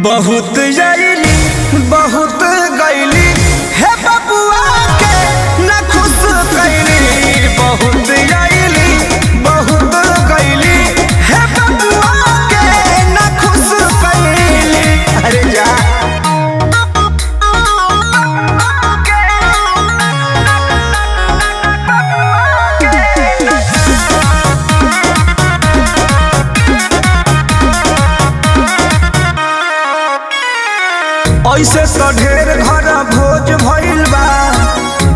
बहुत जाइली बहुत गईली हे बबुआ के न खुश कैली। बहुत जाइली बहुत गईली हे बबुआ के न खुश कैली। अरे जा ऐसे तो ढेर घर भोज भइल बा,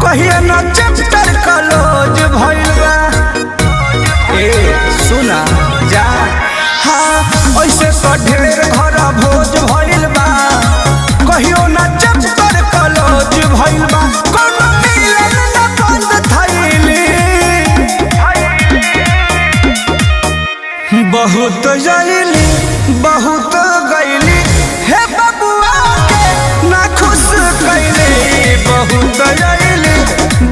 कहिए न चैप्टर कलोज भइल बा। ए सुना जा हाँ ऐसे तो ढेर घर भोज भइल बा, कहियो न चैप्टर कलोज भइल बा। कोनो मिलन न बंद थैली बहुत जाइली बहुत गईली हे बबुआ के ना खुश कैली। बहुत जाइली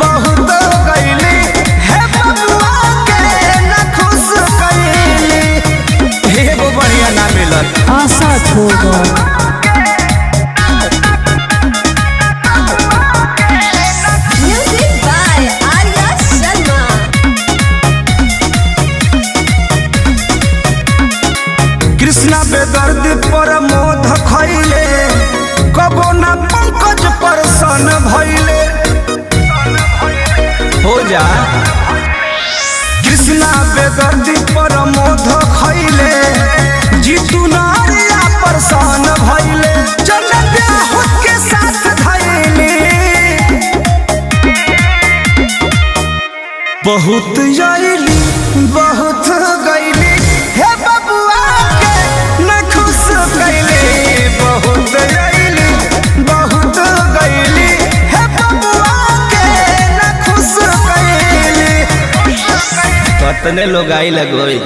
बहुत गईली हे बबुआ के ना खुश कैली। एगो बढ़िया ना मिलत आशा छोड़ Music by Arya Sharma. Krishna बेदर्दी पर मोध खैले, कबो ना पंकज परसन भइले। हो जा कृष्णा बेदर्दी पर मोध खैले, जीतू नारिया परसन भइले। चल ब्याह के साथ धैली बहुत जाइली बहुत गईली हे बबुआ के न खुश कैली। बहुत जाइली बहुत गईली हे बबुआ के न खुश कैली। कतने लोग आई लगोई।